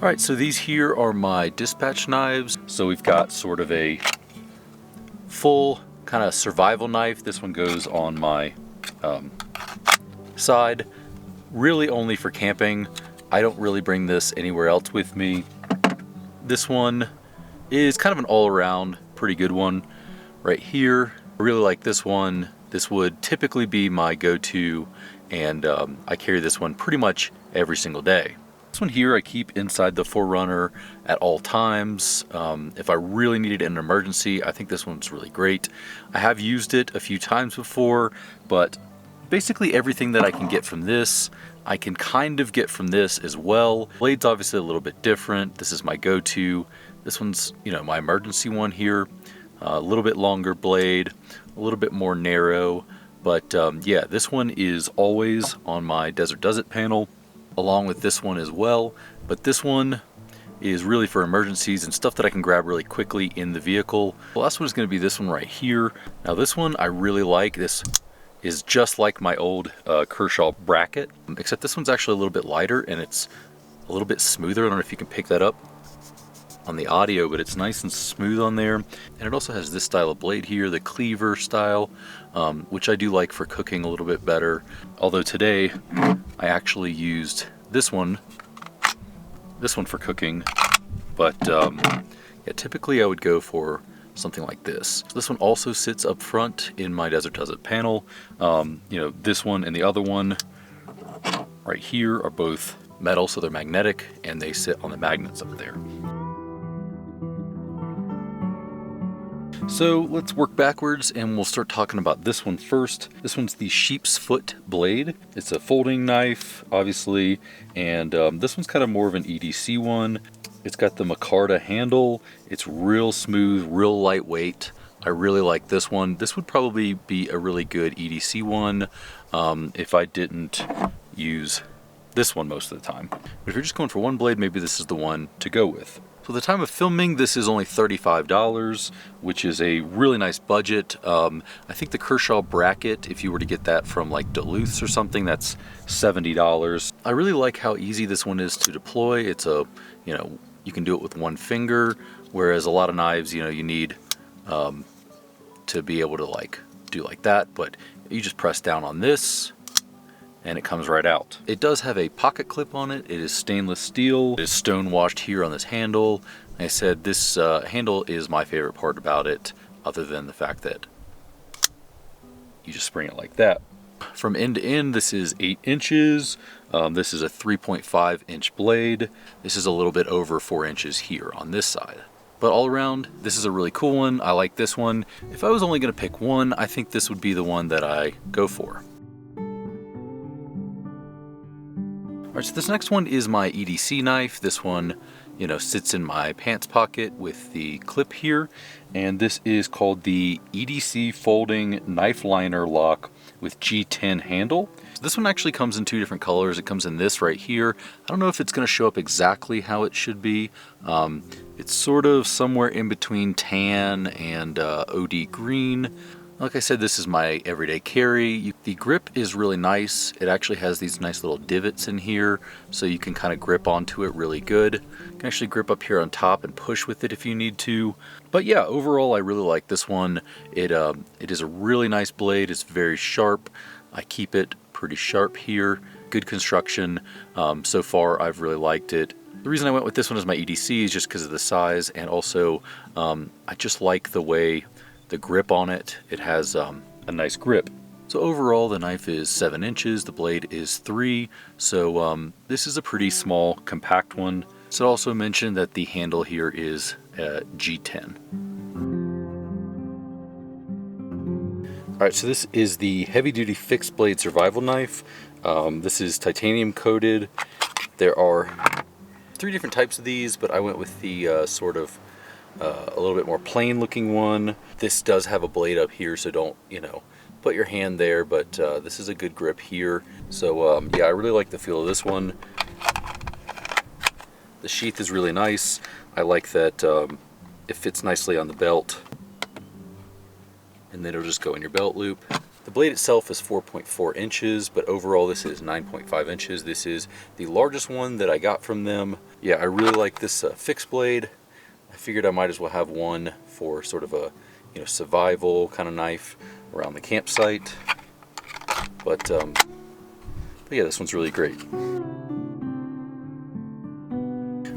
All right, so these here are my dispatch knives. So we've got sort of a full kind of survival knife. This one goes on my side, really only for camping. I don't really bring this anywhere else with me. This one is kind of an all-around pretty good one right here. I really like this one. This would typically be my go-to, and I carry this one pretty much every single day. This one here I keep inside the Forerunner at all times. If I really needed an emergency, I think this one's really great. I have used it a few times before, but basically everything that I can get from this, I can kind of get from this as well. Blade's obviously a little bit different. This is my go-to. This one's, you know, my emergency one here. A little bit longer blade, a little bit more narrow, but yeah, this one is always on my Desert Does It panel, along with this one as well. But this one is really for emergencies and stuff that I can grab really quickly in the vehicle. The last one is going to be this one right here. Now this one I really like. This is just like my old Kershaw bracket, except this one's actually a little bit lighter and it's a little bit smoother. I don't know if you can pick that up on the audio, but it's nice and smooth on there. And it also has this style of blade here, the cleaver style, which I do like for cooking a little bit better. Although today I actually used this one for cooking, but yeah, typically I would go for something like this. So this one also sits up front in my Desert Does It panel. You know, this one and the other one right here are both metal, so they're magnetic, and they sit on the magnets up there. So let's work backwards and we'll start talking about this one first. This one's the sheep's foot blade. It's a folding knife, obviously, and this one's kind of more of an EDC one. It's got the micarta handle. It's real smooth, real lightweight. I really like this one. This would probably be a really good EDC one if I didn't use this one most of the time. But if you're just going for one blade, maybe this is the one to go with. So at the time of filming, this is only $35, which is a really nice budget. I think the Kershaw bracket, if you were to get that from like Duluth's or something, that's $70. I really like how easy this one is to deploy. It's a, you know, you can do it with one finger, whereas a lot of knives, you know, you need to be able to like do like that, but you just press down on this and it comes right out. It does have a pocket clip on it. It is stainless steel. It is stone washed here on this handle. Like I said, this handle is my favorite part about it, other than the fact that you just spring it like that. From end to end, this is 8 inches. This is a 3.5 inch blade. This is a little bit over 4 inches here on this side. But all around, this is a really cool one. I like this one. If I was only gonna pick one, I think this would be the one that I go for. All right, so this next one is my EDC knife. This one, you know, sits in my pants pocket with the clip here. And this is called the EDC Folding Knife Liner Lock with G10 handle. So this one actually comes in 2 different colors. It comes in this right here. I don't know if it's gonna show up exactly how it should be. It's sort of somewhere in between tan and OD green. Like I said, this is my everyday carry. The grip is really nice. It actually has these nice little divots in here, so you can kind of grip onto it really good. You can actually grip up here on top and push with it if you need to. But yeah, overall, I really like this one. It is a really nice blade. It's very sharp. I keep it pretty sharp here. Good construction. So far, I've really liked it. The reason I went with this one as my EDC is just because of the size, and also I just like the way the grip on it. It has a nice grip. So overall, the knife is 7 inches, the blade is 3, so this is a pretty small, compact one. So also mention that the handle here is G10. All right, so this is the heavy-duty fixed blade survival knife. This is titanium coated. There are 3 different types of these, but I went with the sort of a little bit more plain looking one. This does have a blade up here, so don't, you know, put your hand there, but this is a good grip here. So yeah, I really like the feel of this one. The sheath is really nice. I like that it fits nicely on the belt, and then it'll just go in your belt loop. The blade itself is 4.4 inches, but overall this is 9.5 inches. This is the largest one that I got from them. Yeah, I really like this fixed blade. I figured I might as well have one for sort of a, you know, survival kind of knife around the campsite. But yeah, this one's really great.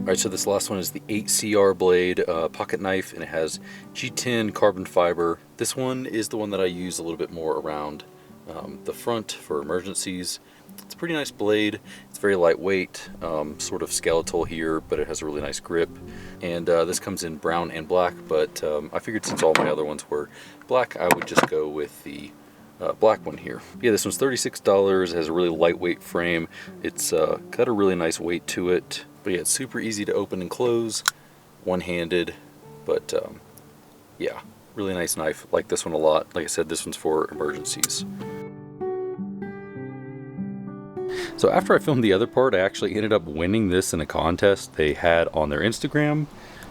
Alright, so this last one is the 8CR blade pocket knife, and it has G10 carbon fiber. This one is the one that I use a little bit more around the front for emergencies. It's a pretty nice blade. It's very lightweight, sort of skeletal here, but it has a really nice grip. And this comes in brown and black, but I figured since all my other ones were black, I would just go with the black one here. Yeah, this one's $36. It has a really lightweight frame. It's got a really nice weight to it. But yeah, it's super easy to open and close, one-handed, but yeah, really nice knife. Like this one a lot. Like I said, this one's for emergencies. So after I filmed the other part, I actually ended up winning this in a contest they had on their Instagram.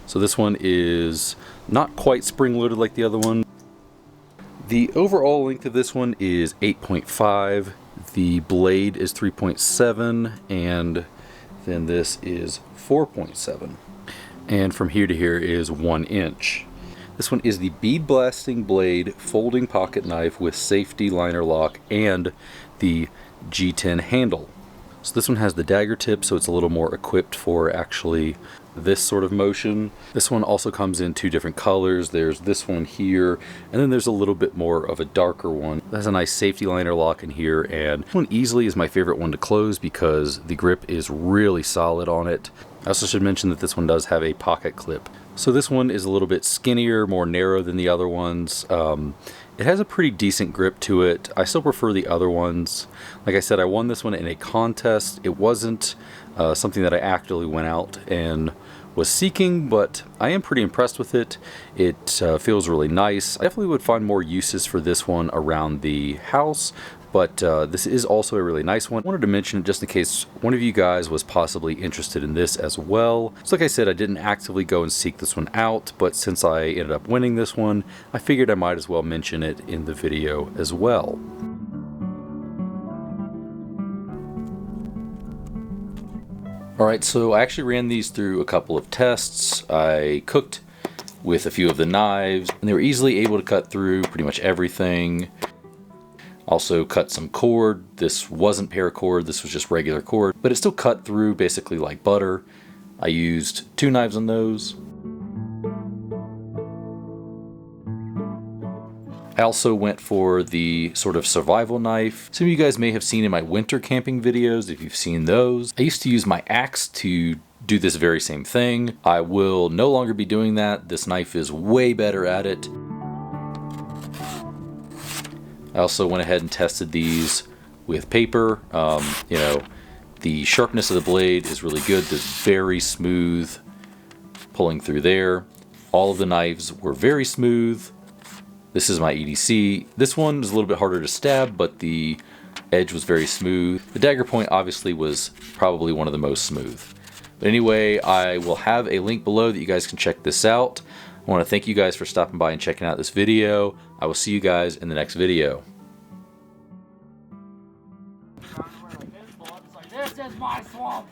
So this one is not quite spring-loaded like the other one. The overall length of this one is 8.5. The blade is 3.7, and then this is 4.7. And from here to here is 1 inch. This one is the bead blasting blade folding pocket knife with safety liner lock and the G10 handle. So this one has the dagger tip, so it's a little more equipped for actually this sort of motion. This one also comes in 2 different colors. There's this one here, and then there's a little bit more of a darker one. It has a nice safety liner lock in here, and this one easily is my favorite one to close because the grip is really solid on it. I also should mention that this one does have a pocket clip. So this one is a little bit skinnier, more narrow than the other ones. It has a pretty decent grip to it. I still prefer the other ones. Like I said, I won this one in a contest. It wasn't something that I actively went out and was seeking, but I am pretty impressed with it. It feels really nice. I definitely would find more uses for this one around the house, but this is also a really nice one. I wanted to mention it just in case one of you guys was possibly interested in this as well. So like I said, I didn't actively go and seek this one out, but since I ended up winning this one, I figured I might as well mention it in the video as well. Alright, so I actually ran these through a couple of tests. I cooked with a few of the knives, and they were easily able to cut through pretty much everything. Also cut some cord. This wasn't paracord, this was just regular cord, but it still cut through basically like butter. I used 2 knives on those. I also went for the sort of survival knife. Some of you guys may have seen in my winter camping videos, if you've seen those. I used to use my axe to do this very same thing. I will no longer be doing that. This knife is way better at it. I also went ahead and tested these with paper. You know, the sharpness of the blade is really good. There's very smooth pulling through there. All of the knives were very smooth. This is my EDC. This one was a little bit harder to stab, but the edge was very smooth. The dagger point obviously was probably one of the most smooth. But anyway, I will have a link below that you guys can check this out. I want to thank you guys for stopping by and checking out this video. I will see you guys in the next video. This is my swamp.